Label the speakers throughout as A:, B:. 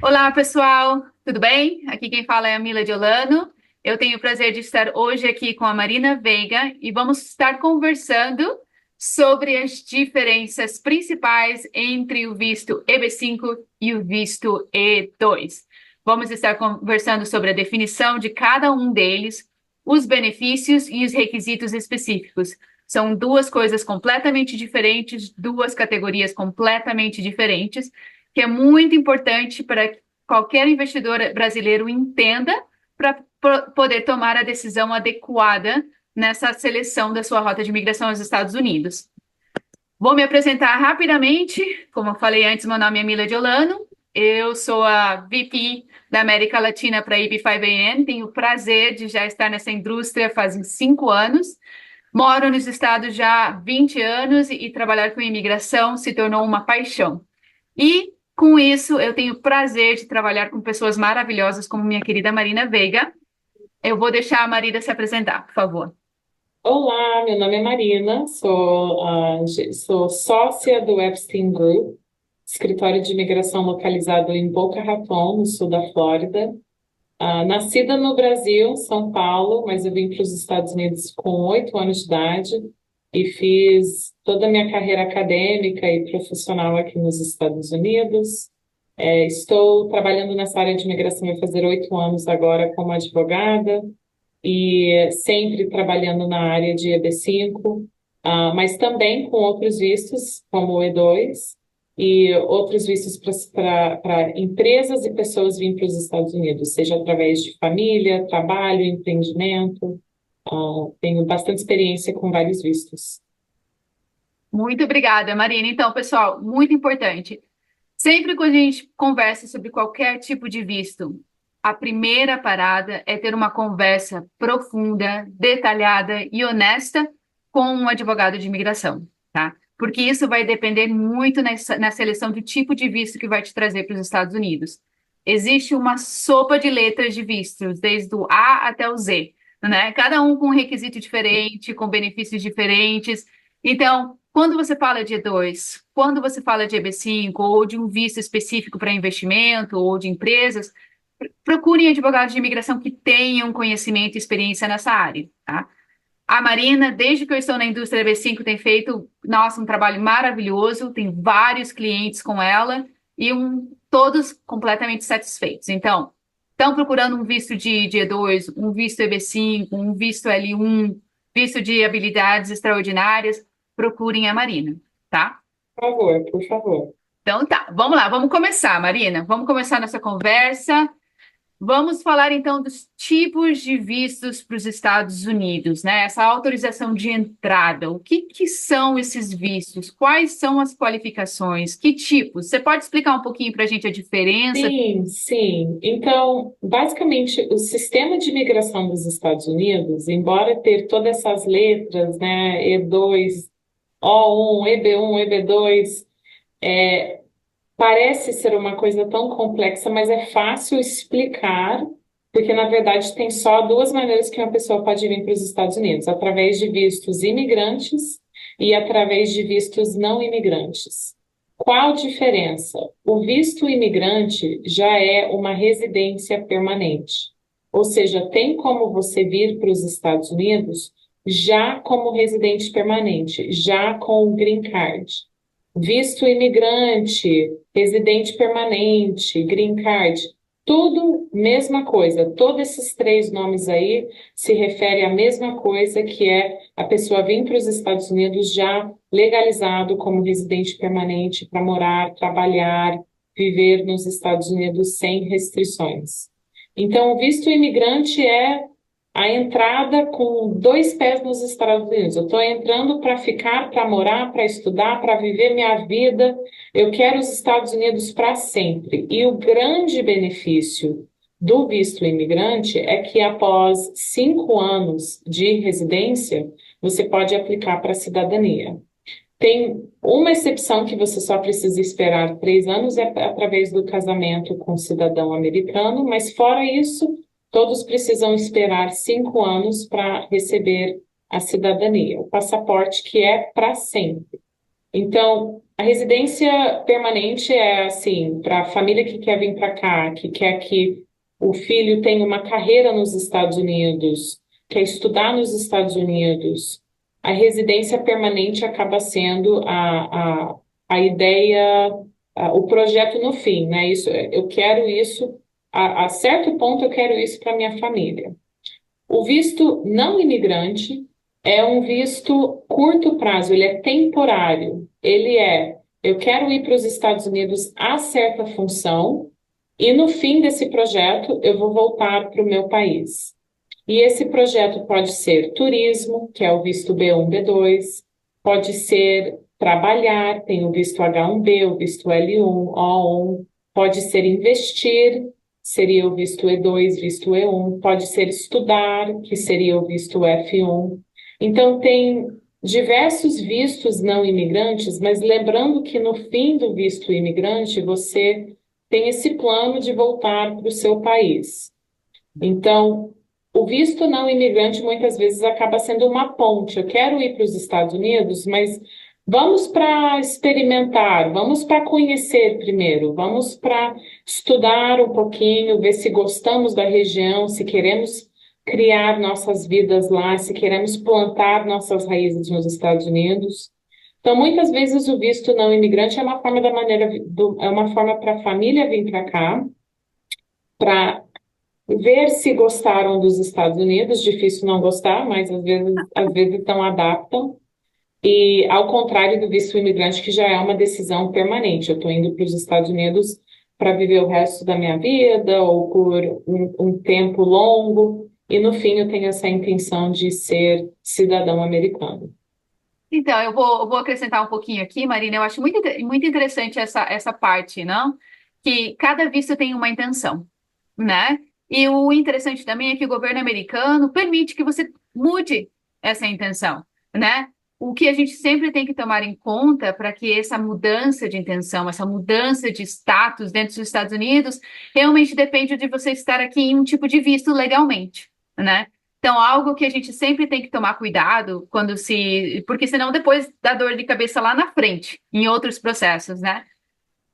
A: Olá, pessoal, tudo bem? Aqui quem fala é a Mila Diolano. Eu tenho o prazer de estar hoje aqui com a Marina Veiga e vamos estar conversando sobre as diferenças principais entre o visto EB5 e o visto E2. Vamos estar conversando sobre a definição de cada um deles, os benefícios e os requisitos específicos. São duas coisas completamente diferentes, duas categorias completamente diferentes que é muito importante para que qualquer investidor brasileiro entenda para poder tomar a decisão adequada nessa seleção da sua rota de migração aos Estados Unidos. Vou me apresentar rapidamente. Como eu falei antes, meu nome é Mila Diolano. Eu sou a VP da América Latina para a EB5AN. Tenho o prazer de já estar nessa indústria fazem 5 anos. Moro nos Estados já há 20 anos e trabalhar com imigração se tornou uma paixão. E com isso, eu tenho o prazer de trabalhar com pessoas maravilhosas como minha querida Marina Veiga. Eu vou deixar a Marina se apresentar, por favor.
B: Olá, meu nome é Marina, sou sócia do Epstein Group, escritório de imigração localizado em Boca Raton, no sul da Flórida. Nascida no Brasil, São Paulo, mas eu vim para os Estados Unidos com 8 anos de idade e fiz toda a minha carreira acadêmica e profissional aqui nos Estados Unidos. Estou trabalhando nessa área de imigração vai fazer 8 anos agora como advogada e sempre trabalhando na área de EB5, mas também com outros vistos, como o E2, e outros vistos para empresas e pessoas virem para os Estados Unidos, seja através de família, trabalho, empreendimento. Tenho bastante experiência com vários vistos.
A: Muito obrigada, Marina. Então, pessoal, muito importante. Sempre que a gente conversa sobre qualquer tipo de visto, a primeira parada é ter uma conversa profunda, detalhada e honesta com um advogado de imigração, tá? Porque isso vai depender muito na seleção do tipo de visto que vai te trazer para os Estados Unidos. Existe uma sopa de letras de vistos, desde o A até o Z, né? Cada um com um requisito diferente, com benefícios diferentes. Então, quando você fala de E2, quando você fala de EB5 ou de um visto específico para investimento ou de empresas, procurem advogados de imigração que tenham conhecimento e experiência nessa área, tá? A Marina, desde que eu estou na indústria EB5, tem feito, nossa, um trabalho maravilhoso, tem vários clientes com ela e todos completamente satisfeitos. Então, estão procurando um visto de E2, um visto EB5, um visto L1, visto de habilidades extraordinárias, procurem a Marina, tá?
B: Por favor, por favor.
A: Então tá, vamos lá, vamos começar, Marina. Vamos começar nossa conversa. Vamos falar então dos tipos de vistos para os Estados Unidos, né? Essa autorização de entrada. O que que são esses vistos? Quais são as qualificações? Que tipos? Você pode explicar um pouquinho para a gente a diferença?
B: Sim, sim. Então, basicamente, o sistema de imigração dos Estados Unidos, embora ter todas essas letras, né, E2, O1, EB1, EB2, parece ser uma coisa tão complexa, mas é fácil explicar, porque na verdade tem só duas maneiras que uma pessoa pode vir para os Estados Unidos: através de vistos imigrantes e através de vistos não imigrantes. Qual a diferença? O visto imigrante já é uma residência permanente, ou seja, tem como você vir para os Estados Unidos já como residente permanente, já com o green card. Visto imigrante, residente permanente, green card, tudo mesma coisa. Todos esses três nomes aí se referem à mesma coisa, que é a pessoa vir para os Estados Unidos já legalizado como residente permanente para morar, trabalhar, viver nos Estados Unidos sem restrições. Então, o visto imigrante é a entrada com dois pés nos Estados Unidos. Eu estou entrando para ficar, para morar, para estudar, para viver minha vida. Eu quero os Estados Unidos para sempre. E o grande benefício do visto imigrante é que após 5 anos de residência, você pode aplicar para a cidadania. Tem uma exceção que você só precisa esperar 3 anos, é através do casamento com um cidadão americano, mas fora isso, todos precisam esperar 5 anos para receber a cidadania, o passaporte que é para sempre. Então, A residência permanente é assim, para a família que quer vir para cá, que quer que o filho tenha uma carreira nos Estados Unidos, quer estudar nos Estados Unidos. A residência permanente acaba sendo a ideia, o projeto no fim, né? Isso, eu quero isso, a certo ponto eu quero isso para minha família. O visto não imigrante é um visto curto prazo, ele é temporário. Eu quero ir para os Estados Unidos a certa função e no fim desse projeto eu vou voltar para o meu país. E esse projeto pode ser turismo, que é o visto B1, B2, pode ser trabalhar, tem o visto H1B, o visto L1, O1, pode ser investir, seria o visto E2, visto E1, pode ser estudar, que seria o visto F1. Então, tem diversos vistos não imigrantes, mas lembrando que no fim do visto imigrante, você tem esse plano de voltar para o seu país. Então, o visto não imigrante muitas vezes acaba sendo uma ponte. Eu quero ir para os Estados Unidos, mas vamos para experimentar, vamos para conhecer primeiro, vamos para estudar um pouquinho, ver se gostamos da região, se queremos criar nossas vidas lá, se queremos plantar nossas raízes nos Estados Unidos. Então, muitas vezes o visto não imigrante é uma forma é uma forma para a família vir para cá, para ver se gostaram dos Estados Unidos, difícil não gostar, mas às vezes então adaptam. E ao contrário do visto imigrante, que já é uma decisão permanente, eu estou indo para os Estados Unidos para viver o resto da minha vida ou por um tempo longo, e no fim eu tenho essa intenção de ser cidadão americano.
A: Então, eu vou acrescentar um pouquinho aqui, Marina. Eu acho muito interessante essa parte, não? Que cada visto tem uma intenção, né? E o interessante também é que o governo americano permite que você mude essa intenção, né? O que a gente sempre tem que tomar em conta para que essa mudança de intenção, essa mudança de status dentro dos Estados Unidos, realmente depende de você estar aqui em um tipo de visto legalmente, né? Então, algo que a gente sempre tem que tomar cuidado quando se. Porque senão depois dá dor de cabeça lá na frente, em outros processos, né?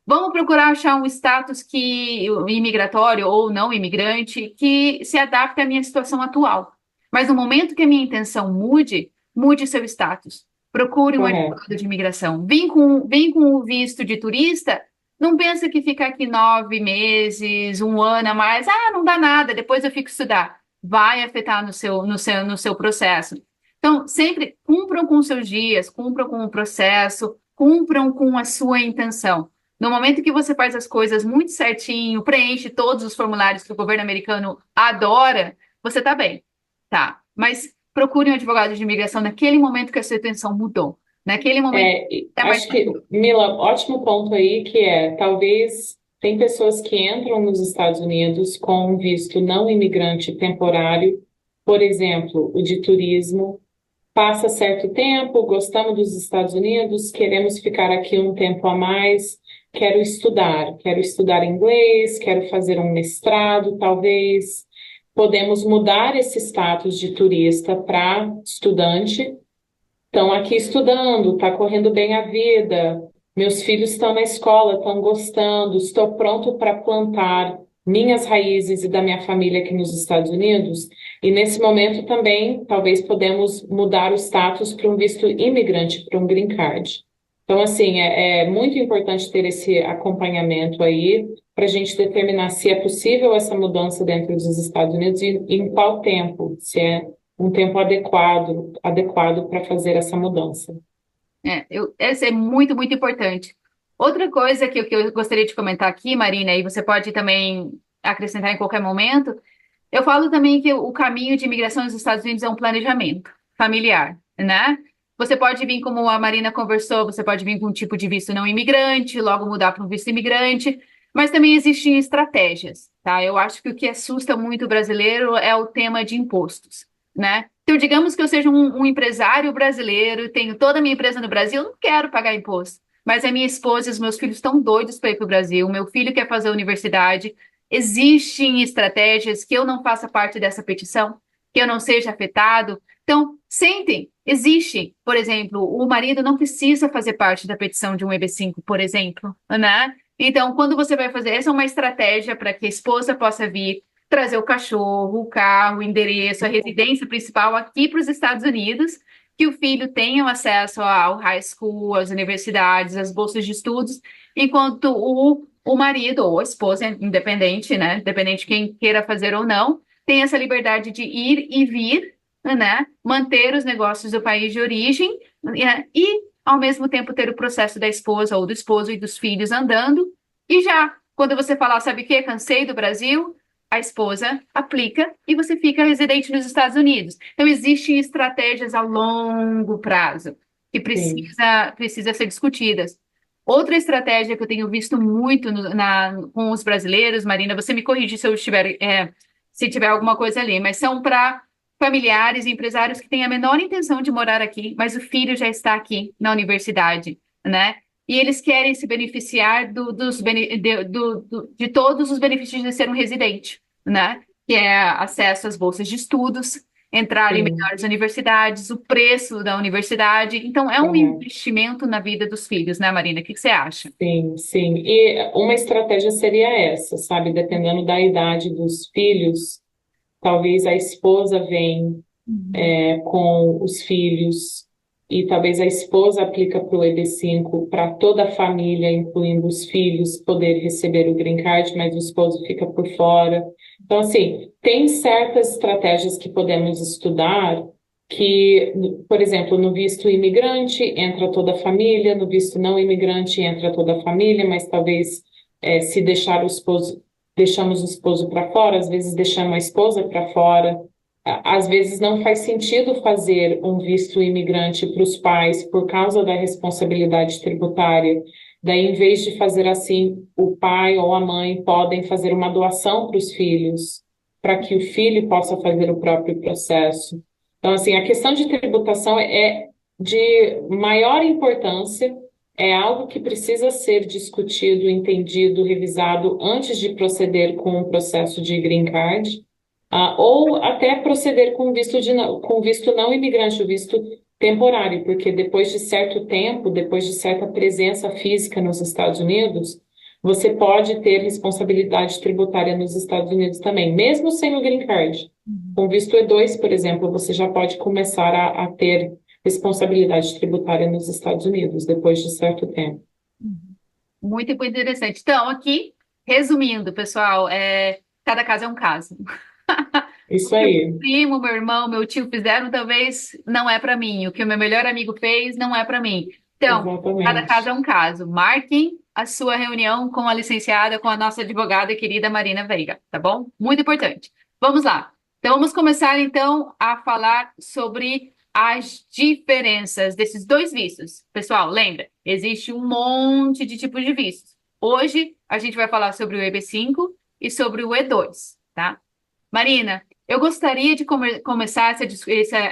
A: Vamos procurar achar um status que imigratório ou não imigrante que se adapte à minha situação atual. Mas no momento que a minha intenção mude, mude seu status. Procure um
B: Correto.
A: advogado de imigração. Vem com o visto de turista. Não pensa que ficar aqui 9 meses, um ano a mais, não dá nada, depois eu fico estudar. Vai afetar no seu processo. Então, sempre cumpram com os seus dias, cumpram com o processo, cumpram com a sua intenção. No momento que você faz as coisas muito certinho, preenche todos os formulários que o governo americano adora, você está bem, tá? Mas procure um advogado de imigração naquele momento que a sua intenção mudou. Naquele momento é mais
B: Acho que, Mila, ótimo ponto aí, que talvez tem pessoas que entram nos Estados Unidos com um visto não imigrante temporário, por exemplo, o de turismo, passa certo tempo, gostamos dos Estados Unidos, queremos ficar aqui um tempo a mais, quero estudar inglês, quero fazer um mestrado, talvez. Podemos mudar esse status de turista para estudante. Estão aqui estudando, está correndo bem a vida, meus filhos estão na escola, estão gostando, estou pronto para plantar minhas raízes e da minha família aqui nos Estados Unidos. E nesse momento também, talvez podemos mudar o status para um visto imigrante, para um green card. Então, assim, é muito importante ter esse acompanhamento aí para a gente determinar se é possível essa mudança dentro dos Estados Unidos e em qual tempo, se é um tempo adequado para fazer essa mudança.
A: essa é muito, muito importante. Outra coisa que eu gostaria de comentar aqui, Marina, e você pode também acrescentar em qualquer momento, eu falo também que o caminho de imigração nos Estados Unidos é um planejamento familiar, né? Você pode vir, como a Marina conversou, você pode vir com um tipo de visto não imigrante, logo mudar para um visto imigrante, mas também existem estratégias, tá? Eu acho que o que assusta muito o brasileiro é o tema de impostos, né? Então, digamos que eu seja um empresário brasileiro, tenho toda a minha empresa no Brasil, eu não quero pagar imposto. Mas a minha esposa e os meus filhos estão doidos para ir para o Brasil. O meu filho quer fazer a universidade. Existem estratégias que eu não faça parte dessa petição, que eu não seja afetado. Então, sentem, existe, por exemplo, o marido não precisa fazer parte da petição de um EB5, por exemplo, né? Então, quando você vai fazer, essa é uma estratégia para que a esposa possa vir trazer o cachorro, o carro, o endereço, a residência principal aqui para os Estados Unidos, que o filho tenha acesso ao high school, às universidades, às bolsas de estudos, enquanto o marido ou a esposa, independente, né? Independente de quem queira fazer ou não, tem essa liberdade de ir e vir, né? Manter os negócios do país de origem, e, ao mesmo tempo, ter o processo da esposa ou do esposo e dos filhos andando. E já, quando você falar, sabe o quê? Cansei do Brasil, a esposa aplica e você fica residente nos Estados Unidos. Então, existem estratégias a longo prazo que
B: Sim.
A: precisa ser discutidas. Outra estratégia que eu tenho visto muito com os brasileiros, Marina, você me corrige se eu estiver, se tiver alguma coisa ali, mas são para familiares e empresários que têm a menor intenção de morar aqui, mas o filho já está aqui na universidade, né? E eles querem se beneficiar de todos os benefícios de ser um residente, né? Que é acesso às bolsas de estudos, entrar em
B: Sim.
A: melhores universidades, o preço da universidade. Então, é um
B: Correto.
A: investimento na vida dos filhos, né, Marina? O que você acha?
B: Sim, sim. E uma estratégia seria essa, sabe? Dependendo da idade dos filhos, talvez a esposa venha
A: Uhum.
B: com os filhos, e talvez a esposa aplica para o EB5 para toda a família, incluindo os filhos, poder receber o green card, mas o esposo fica por fora. Então, assim, tem certas estratégias que podemos estudar que, por exemplo, no visto imigrante entra toda a família, no visto não imigrante entra toda a família, mas talvez se deixar o esposo, deixamos o esposo para fora, às vezes deixamos a esposa para fora. Às vezes não faz sentido fazer um visto imigrante para os pais por causa da responsabilidade tributária. Daí, em vez de fazer assim, o pai ou a mãe podem fazer uma doação para os filhos, para que o filho possa fazer o próprio processo. Então, assim, a questão de tributação é de maior importância, é algo que precisa ser discutido, entendido, revisado antes de proceder com o processo de green card. Ou até proceder com visto não imigrante, o visto temporário, porque depois de certo tempo, depois de certa presença física nos Estados Unidos, você pode ter responsabilidade tributária nos Estados Unidos também, mesmo sem o green card. Com visto E2, por exemplo, você já pode começar a ter responsabilidade tributária nos Estados Unidos depois de certo tempo.
A: Muito interessante. Então, aqui, resumindo, pessoal, cada caso é um caso. O
B: Isso
A: que o meu
B: aí,
A: primo, meu irmão, meu tio fizeram, talvez não é para mim. O que o meu melhor amigo fez, não é para mim. Então, cada caso é
B: exatamente.
A: um caso. Marquem a sua reunião com a licenciada, com a nossa advogada querida Marina Veiga, tá bom? Muito importante. Vamos lá. Então, vamos começar, então, a falar sobre as diferenças desses dois vistos. Pessoal, lembra, existe um monte de tipos de vistos. Hoje, a gente vai falar sobre o EB5 e sobre o E2, tá? Marina, eu gostaria de começar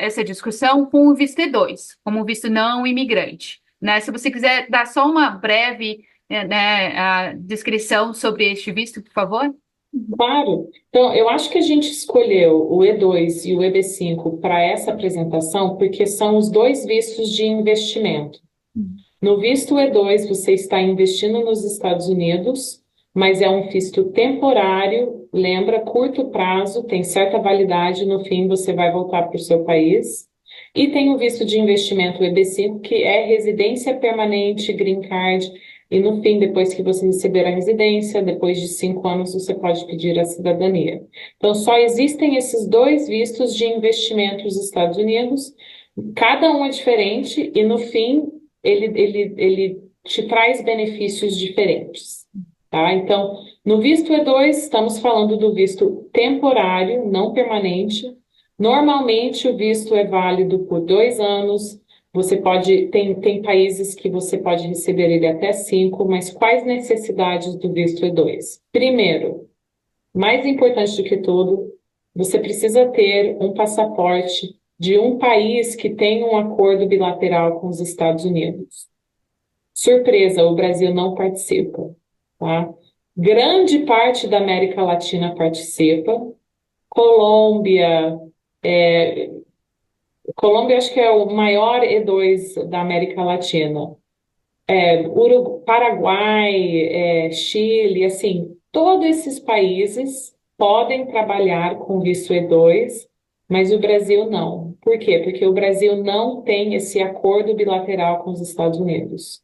A: essa discussão com o visto E2, como um visto não imigrante, né? Se você quiser dar só uma breve, né, descrição sobre este visto, por favor.
B: Claro. Então, eu acho que a gente escolheu o E2 e o EB5 para essa apresentação porque são os dois vistos de investimento. No visto E2, você está investindo nos Estados Unidos, mas é um visto temporário, lembra, curto prazo, tem certa validade, no fim você vai voltar para o seu país. E tem o visto de investimento EB5, que é residência permanente, green card, e no fim, depois que você receber a residência, depois de 5 anos, você pode pedir a cidadania. Então, só existem esses dois vistos de investimento nos Estados Unidos, cada um é diferente, e no fim, ele te traz benefícios diferentes. Tá? Então, no visto E2, estamos falando do visto temporário, não permanente. Normalmente, o visto é válido por 2 anos. Você pode, tem países que você pode receber ele até 5, mas quais necessidades do visto E2? Primeiro, mais importante do que tudo, você precisa ter um passaporte de um país que tem um acordo bilateral com os Estados Unidos. Surpresa, o Brasil não participa, tá? Grande parte da América Latina participa. Colômbia, Colômbia acho que é o maior E2 da América Latina. Paraguai, Chile, assim, todos esses países podem trabalhar com visto E2, mas o Brasil não. Por quê? Porque o Brasil não tem esse acordo bilateral com os Estados Unidos.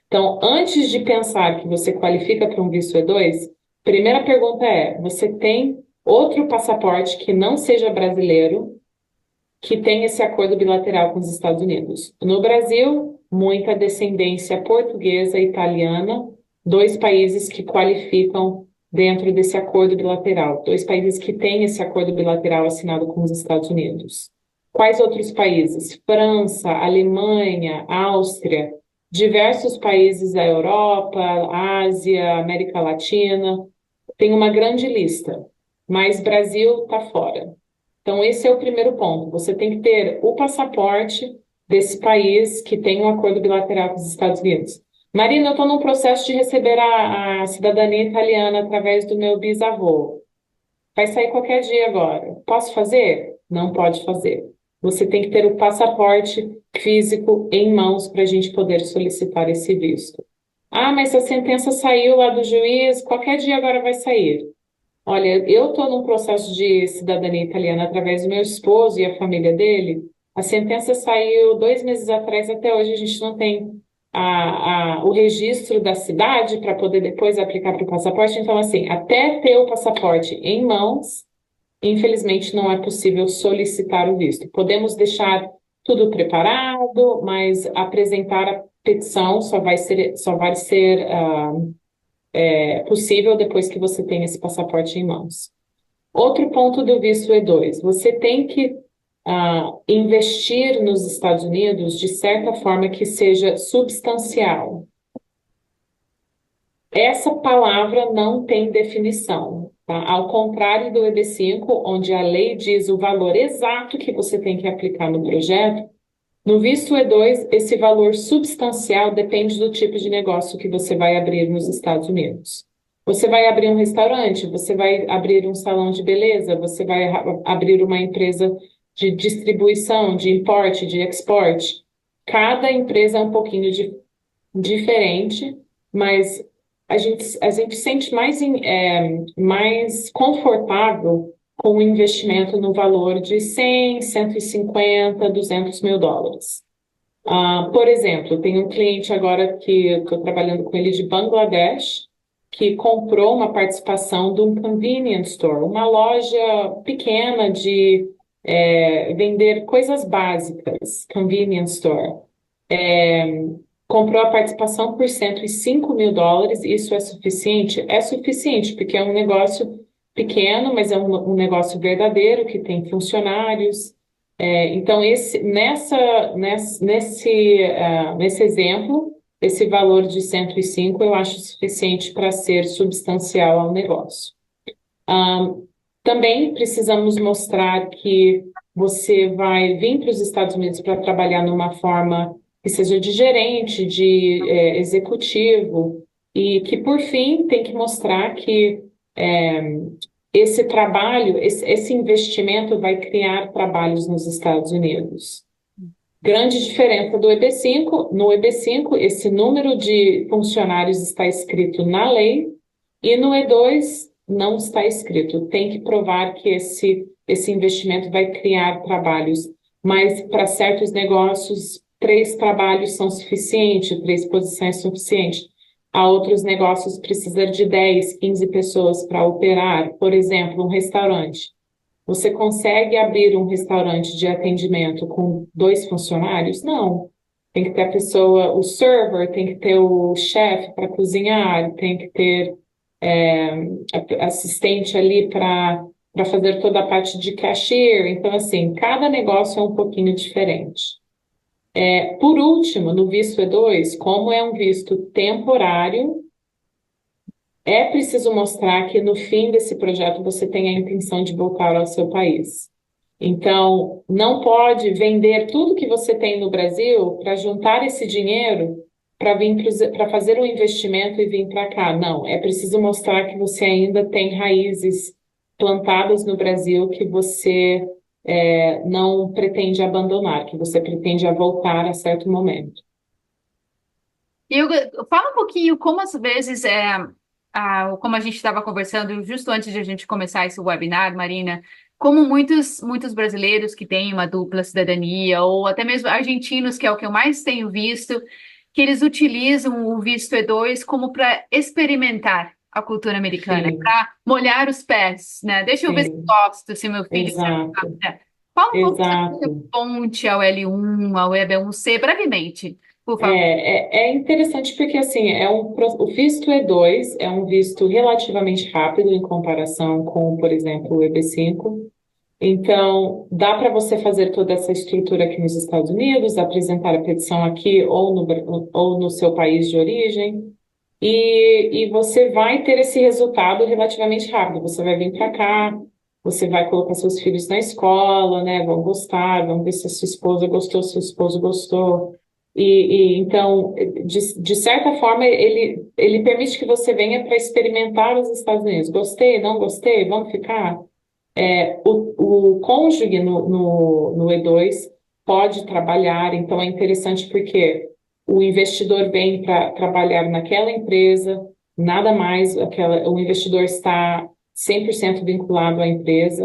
B: Então, antes de pensar que você qualifica para um visto E2, primeira pergunta é: você tem outro passaporte que não seja brasileiro, que tem esse acordo bilateral com os Estados Unidos? No Brasil, muita descendência portuguesa e italiana, dois países que qualificam dentro desse acordo bilateral, dois países que têm esse acordo bilateral assinado com os Estados Unidos. Quais outros países? França, Alemanha, Áustria, diversos países da Europa, Ásia, América Latina. Tem uma grande lista, mas Brasil está fora. Então, esse é o primeiro ponto. Você tem que ter o passaporte desse país que tem um acordo bilateral com os Estados Unidos. Marina, eu estou num processo de receber a cidadania italiana através do meu bisavô. Vai sair qualquer dia agora. Posso fazer? Não pode fazer. Você tem que ter o passaporte físico em mãos para a gente poder solicitar esse visto. Ah, mas a sentença saiu lá do juiz, qualquer dia agora vai sair. Olha, eu estou num processo de cidadania italiana através do meu esposo e a família dele. A sentença saiu 2 meses atrás, até hoje a gente não tem o registro da cidade para poder depois aplicar para o passaporte. Então, assim, até ter o passaporte em mãos, infelizmente não é possível solicitar o visto. Podemos deixar tudo preparado, mas apresentar a petição só vai ser possível depois que você tem esse passaporte em mãos. Outro ponto do visto E2, você tem que investir nos Estados Unidos de certa forma que seja substancial. Essa palavra não tem definição, tá? Ao contrário do EB5, onde a lei diz o valor exato que você tem que aplicar no projeto, no visto E2, esse valor substancial depende do tipo de negócio que você vai abrir nos Estados Unidos. Você vai abrir um restaurante, você vai abrir um salão de beleza, você vai abrir uma empresa de distribuição, de importe, de export. Cada empresa é um pouquinho diferente, mas a gente se sente mais confortável com o investimento no valor de 100, 150, 200 mil dólares. Por exemplo, tem um cliente agora que eu estou trabalhando com ele de Bangladesh, que comprou uma participação de um convenience store, uma loja pequena de vender coisas básicas, convenience store. Comprou a participação por 105 mil dólares. Isso é suficiente? É suficiente, porque é um negócio pequeno, mas é um negócio verdadeiro, que tem funcionários. Então, nesse exemplo, esse valor de 105 eu acho suficiente para ser substancial ao negócio. Também precisamos mostrar que você vai vir para os Estados Unidos para trabalhar numa forma que seja de gerente, de executivo, e que, por fim, tem que mostrar que esse trabalho, esse investimento vai criar trabalhos nos Estados Unidos. Grande diferença do EB5. No EB5, esse número de funcionários está escrito na lei, e no E2 não está escrito. Tem que provar que esse investimento vai criar trabalhos, mas para certos negócios, 3 trabalhos são suficientes, 3 posições são suficientes. Há outros negócios que precisam de 10, 15 pessoas para operar. Por exemplo, um restaurante. Você consegue abrir um restaurante de atendimento com 2 funcionários? Não. Tem que ter a pessoa, o server, tem que ter o chefe para cozinhar, tem que ter assistente ali para fazer toda a parte de cashier. Então, assim, cada negócio é um pouquinho diferente. Por último, no visto E2, como é um visto temporário, é preciso mostrar que no fim desse projeto você tem a intenção de voltar ao seu país. Então, não pode vender tudo que você tem no Brasil para juntar esse dinheiro para fazer um investimento e vir para cá. Não, é preciso mostrar que você ainda tem raízes plantadas no Brasil, que você não pretende abandonar, que você pretende a voltar a certo momento.
A: E fala um pouquinho como às vezes como a gente estava conversando justo antes de a gente começar esse webinar, Marina, como muitos brasileiros que têm uma dupla cidadania, ou até mesmo argentinos, que é o que eu mais tenho visto, que eles utilizam o visto E2 como para experimentar a cultura americana,
B: Sim,
A: para molhar os pés, né? Deixa eu ver se eu
B: sim,
A: gosto, se meu filho se
B: exato,
A: adapta. Fala um pouco sobre a
B: exato.
A: ponte ao L1, ao EB1C, brevemente, por favor.
B: É interessante porque assim o visto E2 é um visto relativamente rápido em comparação com, por exemplo, o EB5. Então, dá para você fazer toda essa estrutura aqui nos Estados Unidos, apresentar a petição aqui ou no seu país de origem, e você vai ter esse resultado relativamente rápido. Você vai vir para cá, você vai colocar seus filhos na escola, né? Vão gostar, vão ver se a sua esposa gostou, se o esposo gostou. Então, de certa forma, ele permite que você venha para experimentar os Estados Unidos. Gostei, não gostei, vamos ficar? O cônjuge no E2 pode trabalhar, então é interessante porque o investidor vem para trabalhar naquela empresa, nada mais, o investidor está 100% vinculado à empresa,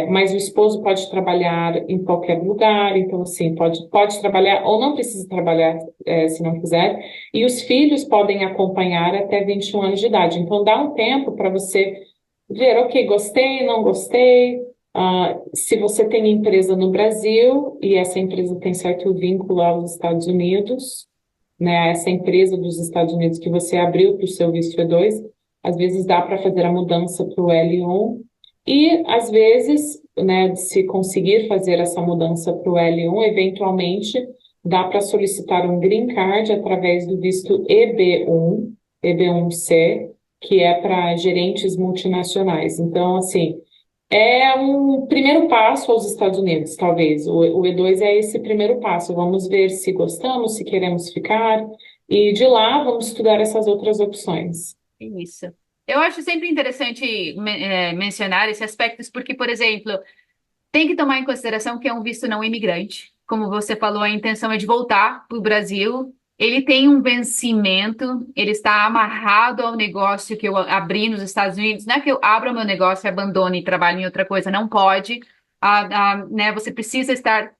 B: mas o esposo pode trabalhar em qualquer lugar, então, assim, pode trabalhar ou não precisa trabalhar, se não quiser, e os filhos podem acompanhar até 21 anos de idade. Então, dá um tempo para você ver, ok, gostei, não gostei. Se você tem empresa no Brasil e essa empresa tem certo vínculo aos Estados Unidos, né, essa empresa dos Estados Unidos que você abriu para o seu visto E2, às vezes dá para fazer a mudança para o L1 e às vezes, né, se conseguir fazer essa mudança para o L1, eventualmente dá para solicitar um green card através do visto EB1, EB1C, que é para gerentes multinacionais. Então, assim, é um primeiro passo aos Estados Unidos, talvez. O E2 é esse primeiro passo. Vamos ver se gostamos, se queremos ficar, e de lá vamos estudar essas outras opções.
A: Isso. Eu acho sempre interessante mencionar esses aspectos, porque, por exemplo, tem que tomar em consideração que é um visto não imigrante. Como você falou, a intenção é de voltar para o Brasil. Ele tem um vencimento, ele está amarrado ao negócio que eu abri nos Estados Unidos. Não é que eu abra meu negócio e abandone e trabalhe em outra coisa, não pode. Né, você precisa estar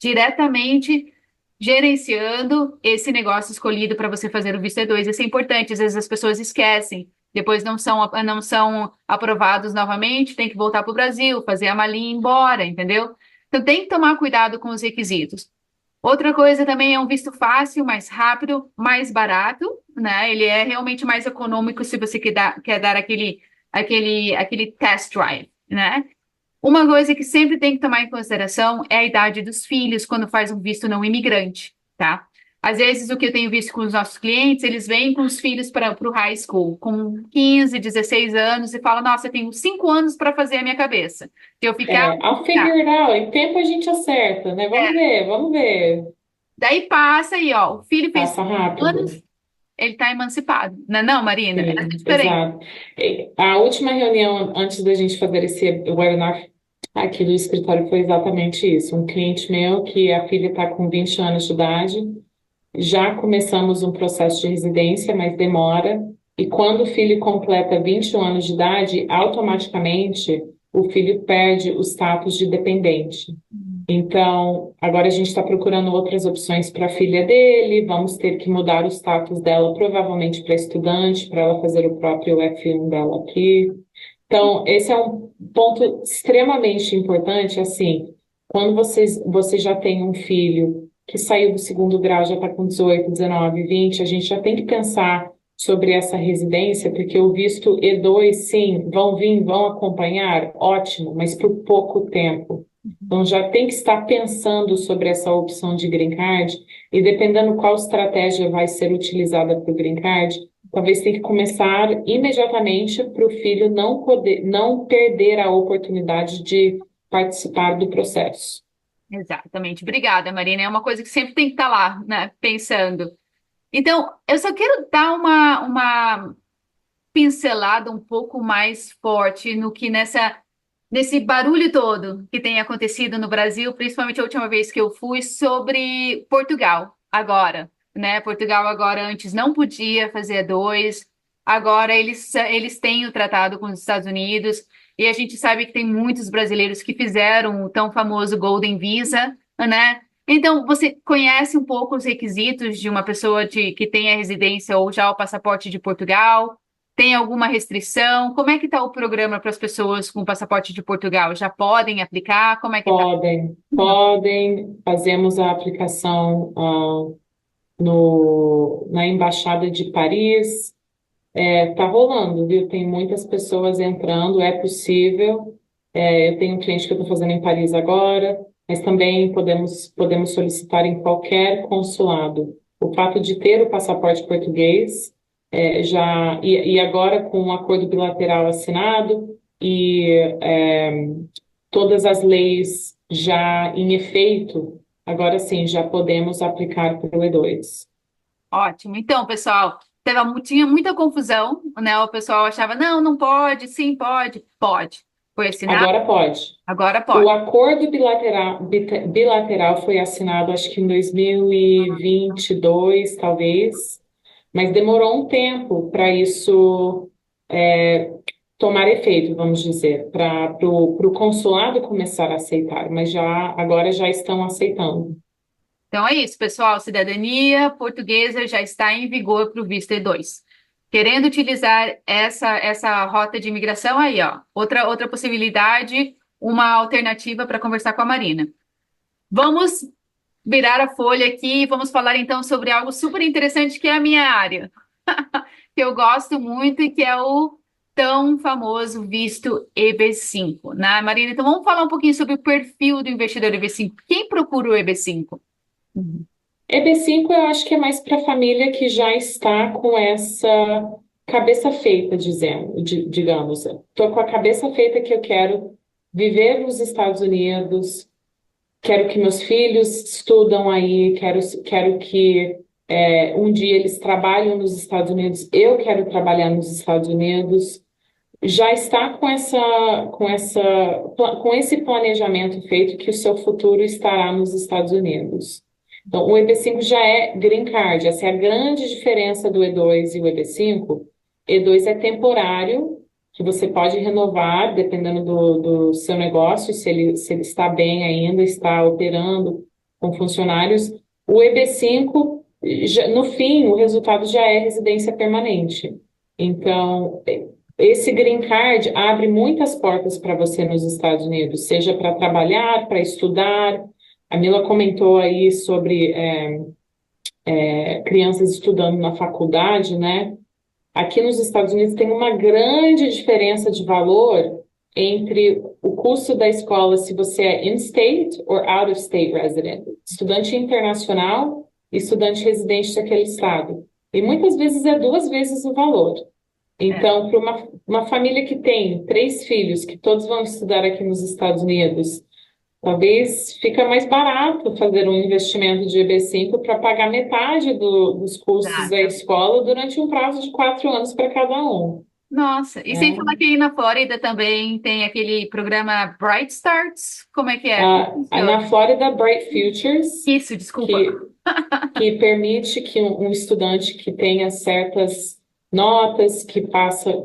A: diretamente gerenciando esse negócio escolhido para você fazer o visto E2. Isso é importante, às vezes as pessoas esquecem. Depois não são aprovados novamente, tem que voltar para o Brasil, fazer a malinha e ir embora, entendeu? Então tem que tomar cuidado com os requisitos. Outra coisa também é um visto fácil, mais rápido, mais barato, né? Ele é realmente mais econômico se você quer dar aquele test drive, né? Uma coisa que sempre tem que tomar em consideração é a idade dos filhos quando faz um visto não imigrante, tá? Às vezes, o que eu tenho visto com os nossos clientes, eles vêm com os filhos para o high school, com 15, 16 anos, e falam: Nossa, eu tenho 5 anos para fazer a minha cabeça. Se eu ficar.
B: I'll
A: Tá.
B: figure it out. Em tempo a gente acerta, né? Vamos
A: É.
B: ver, vamos ver.
A: Daí passa aí, ó, o filho fez
B: Passa
A: 5
B: rápido.
A: anos, ele está emancipado. Não, é não, Marina? Essa é a
B: Sim,
A: diferença.
B: exato. A última reunião antes da gente fazer esse webinar aqui do escritório foi exatamente isso. Um cliente meu que a filha está com 20 anos de idade. Já começamos um processo de residência, mas demora. E quando o filho completa 21 anos de idade, automaticamente o filho perde o status de dependente. Então, agora a gente está procurando outras opções para a filha dele. Vamos ter que mudar o status dela, provavelmente para estudante, para ela fazer o próprio F1 dela aqui. Então, esse é um ponto extremamente importante, assim, quando você já tem um filho que saiu do segundo grau, já está com 18, 19, 20, a gente já tem que pensar sobre essa residência, porque o visto E2, sim, vão vir, vão acompanhar, ótimo, mas por pouco tempo. Então, já tem que estar pensando sobre essa opção de green card, e dependendo qual estratégia vai ser utilizada para o green card, talvez tenha que começar imediatamente para o filho não perder a oportunidade de participar do processo.
A: Exatamente. Obrigada, Marina. É uma coisa que sempre tem que estar lá, né? Pensando. Então, eu só quero dar uma pincelada um pouco mais forte no que nessa nesse barulho todo que tem acontecido no Brasil, principalmente a última vez que eu fui, sobre Portugal, agora, né? Portugal agora antes não podia fazer dois, agora eles têm o tratado com os Estados Unidos, e a gente sabe que tem muitos brasileiros que fizeram o tão famoso Golden Visa, né? Então, você conhece um pouco os requisitos de uma pessoa que tem a residência ou já o passaporte de Portugal? Tem alguma restrição? Como é que está o programa para as pessoas com passaporte de Portugal? Já podem aplicar? Como é que está?
B: Podem, podem, fazemos a aplicação no, na Embaixada de Paris. Tá rolando, viu? Tem muitas pessoas entrando, é possível. Eu tenho um cliente que eu estou fazendo em Paris agora, mas também podemos solicitar em qualquer consulado. O fato de ter o passaporte português, e agora com um acordo bilateral assinado e todas as leis já em efeito, agora sim já podemos aplicar para o E2.
A: Ótimo. Então, pessoal, tinha muita confusão, né? O pessoal achava, não, não pode, sim, pode. Pode. Foi assinado,
B: Agora pode.
A: agora
B: O
A: pode.
B: acordo bilateral foi assinado, acho que em 2022, talvez, mas demorou um tempo para isso tomar efeito, vamos dizer, para o consulado começar a aceitar, mas agora já estão aceitando.
A: Então é isso, pessoal. Cidadania portuguesa já está em vigor para o visto E2. Querendo utilizar essa rota de imigração aí, ó. Outra possibilidade, uma alternativa para conversar com a Marina. Vamos virar a folha aqui e vamos falar então sobre algo super interessante que é a minha área, que eu gosto muito e que é o tão famoso visto EB5, né, Marina? Então vamos falar um pouquinho sobre o perfil do investidor EB5. Quem procura o EB5? Uhum.
B: EB5 eu acho que é mais para a família que já está com essa cabeça feita, digamos. Estou com a cabeça feita que eu quero viver nos Estados Unidos, quero que meus filhos estudam aí, quero que um dia eles trabalhem nos Estados Unidos, eu quero trabalhar nos Estados Unidos. Já está com esse planejamento feito que o seu futuro estará nos Estados Unidos. Então, o EB5 já é green card. Essa é a grande diferença do E2 e o EB5. E2 é temporário, que você pode renovar dependendo do seu negócio, se ele está bem ainda, está operando com funcionários. O EB5, no fim, o resultado já é residência permanente. Então, esse green card abre muitas portas para você nos Estados Unidos, seja para trabalhar, para estudar. A Mila comentou aí sobre crianças estudando na faculdade, né? Aqui nos Estados Unidos tem uma grande diferença de valor entre o custo da escola se você é in-state ou out-of-state resident, estudante internacional e estudante residente daquele estado. E muitas vezes é duas vezes o valor.
A: É.
B: Então, para uma família que tem três filhos, que todos vão estudar aqui nos Estados Unidos, talvez fica mais barato fazer um investimento de EB5 para pagar metade dos custos da
A: Exato.
B: escola durante um prazo de 4 anos para cada um.
A: Nossa, e sem falar
B: Né?
A: que aí na Flórida também tem aquele programa Bright Starts. Como é que é? Como
B: Na
A: funciona?
B: Flórida, Bright Futures,
A: Isso, desculpa.
B: que, que permite que um estudante que tenha certas notas,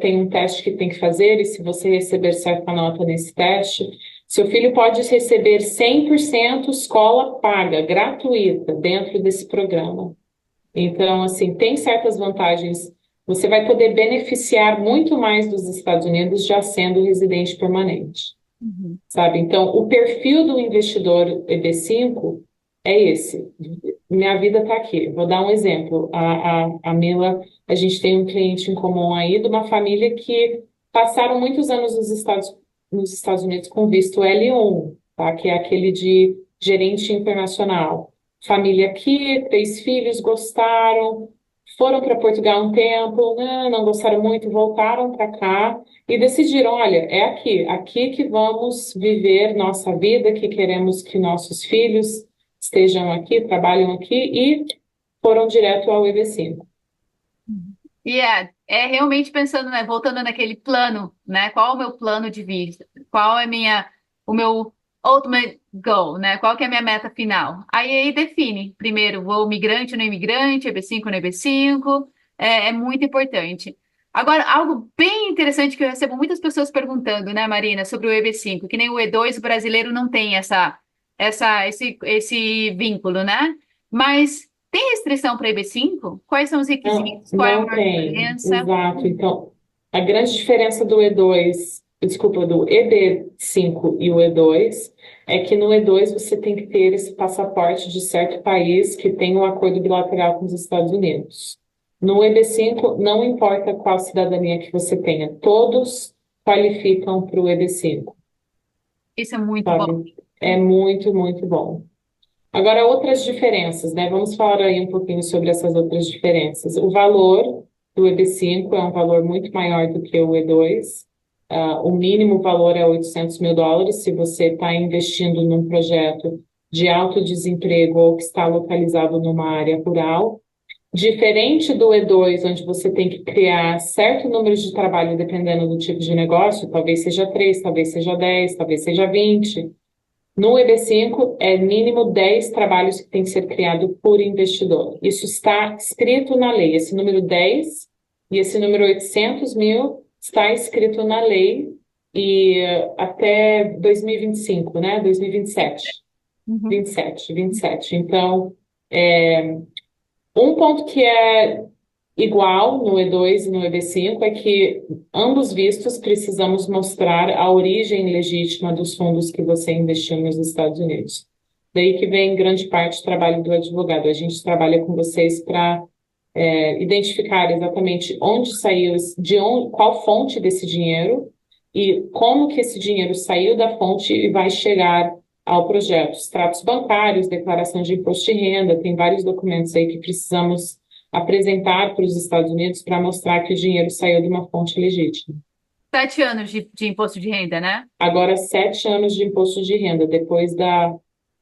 B: tem um teste que tem que fazer, e se você receber certa nota nesse teste, seu filho pode receber 100% escola paga, gratuita, dentro desse programa. Então, assim, tem certas vantagens. Você vai poder beneficiar muito mais dos Estados Unidos já sendo residente permanente,
A: Uhum.
B: sabe? Então, o perfil do investidor EB5 é esse. Minha vida está aqui. Vou dar um exemplo. A Mila, a gente tem um cliente em comum aí de uma família que passaram muitos anos nos Estados Unidos com visto L1, tá? Que é aquele de gerente internacional. Família aqui, três filhos, gostaram, foram para Portugal um tempo, não gostaram muito, voltaram para cá e decidiram, olha, é aqui que vamos viver nossa vida, que queremos que nossos filhos estejam aqui, trabalham aqui e foram direto ao EB5.
A: E é, é realmente pensando, né, voltando naquele plano, né? Qual é o meu plano de vida? Qual é o meu ultimate goal, né? Qual que é a minha meta final? Aí define, primeiro, vou migrante ou não imigrante, EB5 ou não EB5, é muito importante. Agora, algo bem interessante que eu recebo muitas pessoas perguntando, né, Marina, sobre o EB5, que nem o E2, o brasileiro não tem esse vínculo, né? Mas tem restrição para EB5? Quais são os
B: Não,
A: requisitos? Qual é a
B: não
A: maior
B: tem,
A: diferença?
B: exato. Então, a grande diferença do E2, desculpa, do EB5 e o E2 é que no E2 você tem que ter esse passaporte de certo país que tem um acordo bilateral com os Estados Unidos. No EB5, não importa qual cidadania que você tenha, todos qualificam para o EB5,
A: Isso é muito bom.
B: sabe? É muito, muito bom. Agora, outras diferenças, né? Vamos falar aí um pouquinho sobre essas outras diferenças. O valor do EB5 é um valor muito maior do que o E2. O mínimo valor é US$ 800.000 se você está investindo num projeto de alto desemprego ou que está localizado numa área rural. Diferente do E2, onde você tem que criar certo número de trabalho dependendo do tipo de negócio, talvez seja 3, talvez seja 10, talvez seja 20. No EB5, é mínimo 10 trabalhos que tem que ser criado por investidor. Isso está escrito na lei. Esse número 10 e esse número 800.000 está escrito na lei e até 2025, né? 2027.
A: Uhum.
B: 27, 27. Então, um ponto que é igual no E2 e no EB5 é que ambos vistos precisamos mostrar a origem legítima dos fundos que você investiu nos Estados Unidos. Daí que vem grande parte do trabalho do advogado. A gente trabalha com vocês para identificar exatamente onde saiu, qual fonte desse dinheiro e como que esse dinheiro saiu da fonte e vai chegar ao projeto. Extratos bancários, declaração de imposto de renda, tem vários documentos aí que precisamos apresentar para os Estados Unidos para mostrar que o dinheiro saiu de uma fonte legítima.
A: 7 anos de imposto de renda, né?
B: Agora, 7 anos de imposto de renda, depois da